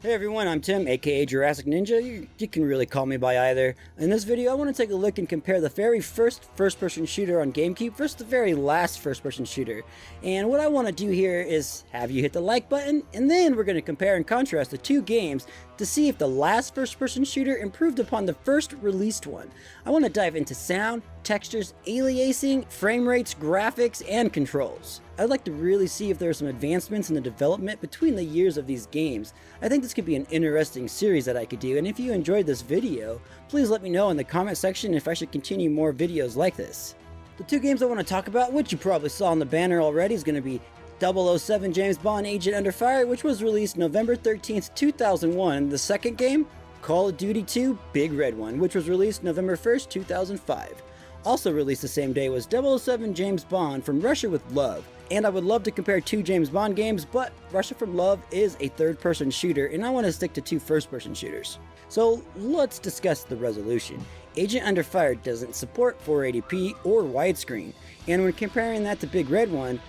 Hey everyone, I'm Tim, aka Jurassic Ninja. You can really call me by either. In this video, I want to take a look and compare the very first first-person shooter on Gamecube versus the very last first-person shooter. And what I want to do here is have you hit the like button, and then we're going to compare and contrast the two games to see if the last first-person shooter improved upon the first released one. I want to dive into sound, textures, aliasing, frame rates, graphics, and controls. I'd like to really see if there are some advancements in the development between the years of these games. I think this could be an interesting series that I could do, and if you enjoyed this video, please let me know in the comment section if I should continue more videos like this. The two games I want to talk about, which you probably saw on the banner already, is going to be 007 James Bond Agent Under Fire, which was released November 13th, 2001. The second game, Call of Duty 2 Big Red One, which was released November 1st, 2005. Also released the same day was 007 James Bond From Russia with Love. And I would love to compare two James Bond games, but Russia from Love is a third-person shooter, and I want to stick to two first-person shooters. So let's discuss the resolution. Agent Under Fire doesn't support 480p or widescreen, and when comparing that to Big Red One,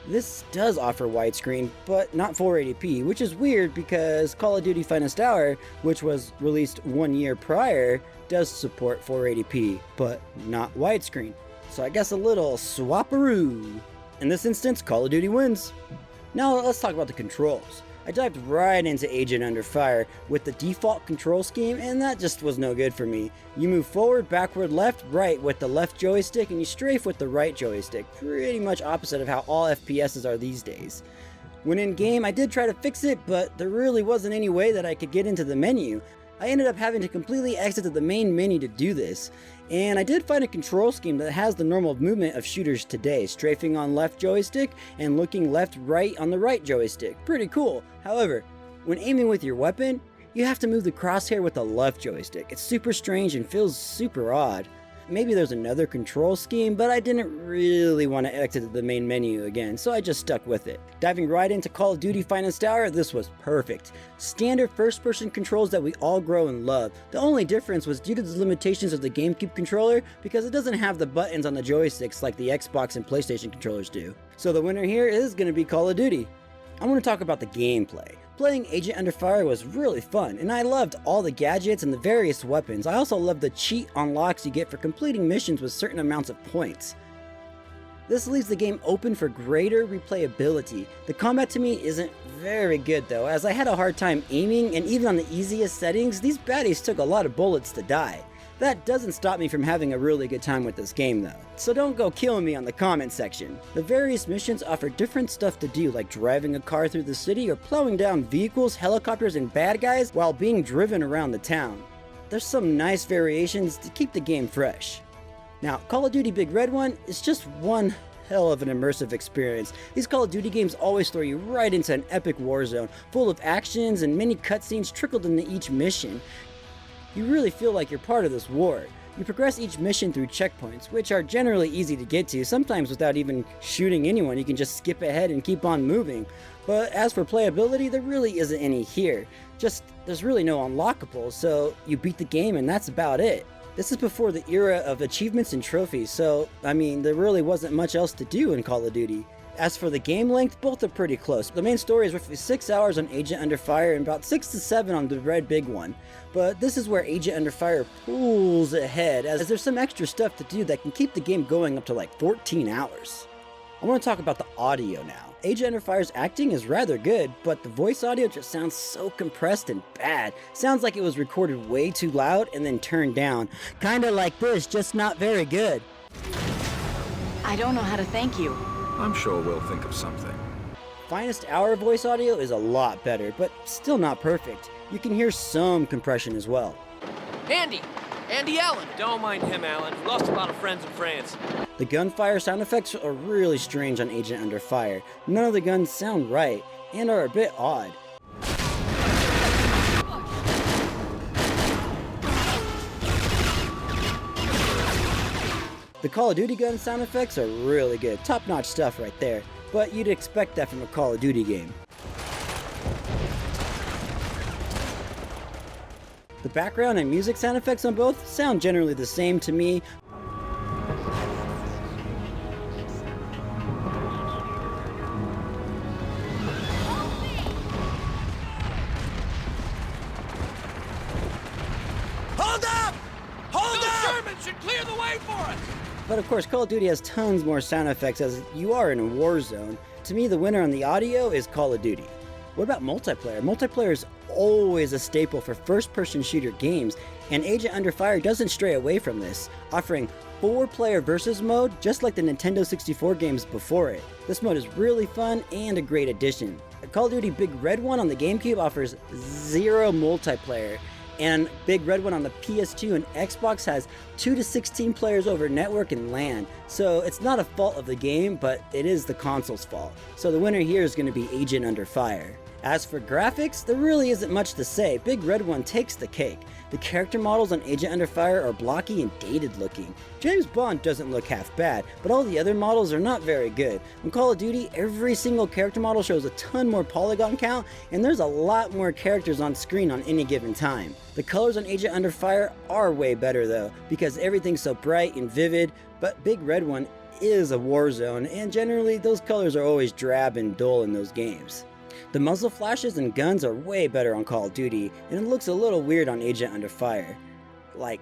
this does offer widescreen, but not 480p, which is weird because Call of Duty Finest Hour, which was released 1 year prior, does support 480p, but not widescreen. So I guess a little swaparoo. In this instance, Call of Duty wins. Now let's talk about the controls. I dived right into Agent Under Fire with the default control scheme, and that just was no good for me. You move forward, backward, left, right with the left joystick, and you strafe with the right joystick. Pretty much opposite of how all FPSs are these days. When in game, I did try to fix it, but there really wasn't any way that I could get into the menu. I ended up having to completely exit to the main menu to do this, and I did find a control scheme that has the normal movement of shooters today, strafing on left joystick and looking left-right on the right joystick. Pretty cool. However, when aiming with your weapon, you have to move the crosshair with the left joystick. It's super strange and feels super odd. Maybe there's another control scheme, but I didn't really want to exit the main menu again, so I just stuck with it. Diving right into Call of Duty Finest Hour, this was perfect. Standard first-person controls that we all grow and love. The only difference was due to the limitations of the GameCube controller, because it doesn't have the buttons on the joysticks like the Xbox and PlayStation controllers do. So the winner here is going to be Call of Duty. I want to talk about the gameplay. Playing Agent Under Fire was really fun, and I loved all the gadgets and the various weapons. I also loved the cheat unlocks you get for completing missions with certain amounts of points. This leaves the game open for greater replayability. The combat to me isn't very good though, as I had a hard time aiming, and even on the easiest settings, these baddies took a lot of bullets to die. That doesn't stop me from having a really good time with this game though, so don't go killing me on the comment section. The various missions offer different stuff to do, like driving a car through the city or plowing down vehicles, helicopters, and bad guys while being driven around the town. There's some nice variations to keep the game fresh. Now, Call of Duty Big Red One is just one hell of an immersive experience. These Call of Duty games always throw you right into an epic war zone, full of actions and many cutscenes trickled into each mission. You really feel like you're part of this war. You progress each mission through checkpoints, which are generally easy to get to, sometimes without even shooting anyone. You can just skip ahead and keep on moving. But as for playability, there really isn't any here. There's really no unlockables, so you beat the game and that's about it. This is before the era of achievements and trophies, so there really wasn't much else to do in Call of Duty. As for the game length, both are pretty close. The main story is roughly 6 hours on Agent Under Fire and about 6 to 7 on the Red Big One. But this is where Agent Under Fire pulls ahead, as there's some extra stuff to do that can keep the game going up to like 14 hours. I want to talk about the audio now. Agent Under Fire's acting is rather good, but the voice audio just sounds so compressed and bad. Sounds like it was recorded way too loud and then turned down. Kinda like this, just not very good. I don't know how to thank you. I'm sure we'll think of something. Finest Hour voice audio is a lot better, but still not perfect. You can hear some compression as well. Andy Allen! Don't mind him, Alan. We lost a lot of friends in France. The gunfire sound effects are really strange on Agent Under Fire. None of the guns sound right, and are a bit odd. The Call of Duty gun sound effects are really good, top-notch stuff right there, but you'd expect that from a Call of Duty game. The background and music sound effects on both sound generally the same to me. It should clear the way for us! But of course, Call of Duty has tons more sound effects as you are in a war zone. To me, the winner on the audio is Call of Duty. What about multiplayer? Multiplayer is always a staple for first-person shooter games, and Agent Under Fire doesn't stray away from this, offering 4-player versus mode just like the Nintendo 64 games before it. This mode is really fun and a great addition. Call of Duty Big Red One on the GameCube offers 0 multiplayer, and Big Red One on the PS2 and Xbox has 2 to 16 players over network and LAN. So it's not a fault of the game, but it is the console's fault. So the winner here is going to be Agent Under Fire. As for graphics, there really isn't much to say. Big Red One takes the cake. The character models on Agent Under Fire are blocky and dated looking. James Bond doesn't look half bad, but all the other models are not very good. On Call of Duty, every single character model shows a ton more polygon count, and there's a lot more characters on screen on any given time. The colors on Agent Under Fire are way better though, because everything's so bright and vivid, but Big Red One is a war zone, and generally those colors are always drab and dull in those games. The muzzle flashes and guns are way better on Call of Duty, and it looks a little weird on Agent Under Fire. Like,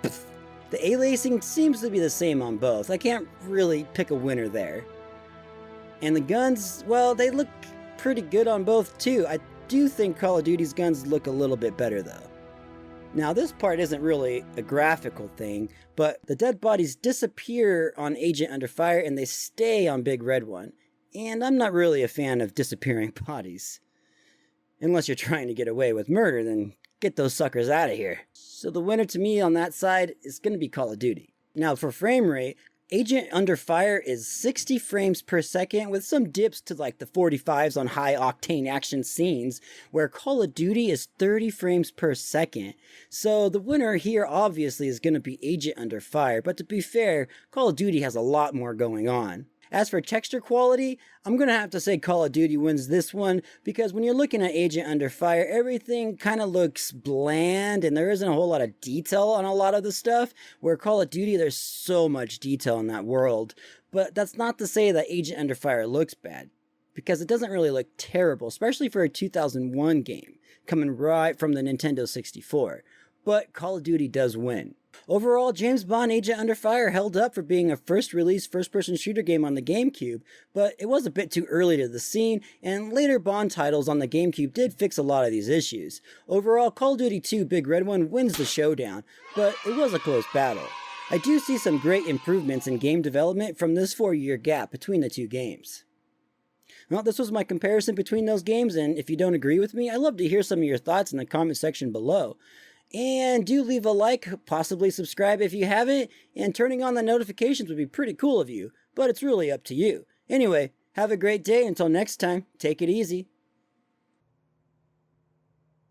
the aliasing seems to be the same on both. I can't really pick a winner there. And the guns, well, they look pretty good on both too. I do think Call of Duty's guns look a little bit better though. Now this part isn't really a graphical thing, but the dead bodies disappear on Agent Under Fire and they stay on Big Red One. And I'm not really a fan of disappearing bodies. Unless you're trying to get away with murder, then get those suckers out of here. So the winner to me on that side is going to be Call of Duty. Now for frame rate, Agent Under Fire is 60 frames per second with some dips to like the 45s on high octane action scenes, where Call of Duty is 30 frames per second. So the winner here obviously is going to be Agent Under Fire, but to be fair, Call of Duty has a lot more going on. As for texture quality, I'm going to have to say Call of Duty wins this one, because when you're looking at Agent Under Fire, everything kind of looks bland and there isn't a whole lot of detail on a lot of the stuff, where Call of Duty, there's so much detail in that world. But that's not to say that Agent Under Fire looks bad, because it doesn't really look terrible, especially for a 2001 game, coming right from the Nintendo 64. But Call of Duty does win. Overall, James Bond Agent Under Fire held up for being a first-release first-person shooter game on the GameCube, but it was a bit too early to the scene, and later Bond titles on the GameCube did fix a lot of these issues. Overall, Call of Duty 2 Big Red One wins the showdown, but it was a close battle. I do see some great improvements in game development from this 4-year gap between the two games. Well, this was my comparison between those games, and if you don't agree with me, I'd love to hear some of your thoughts in the comment section below. And do leave a like, possibly subscribe if you haven't, and turning on the notifications would be pretty cool of you, but it's really up to you. Anyway, have a great day. Until next time, take it easy.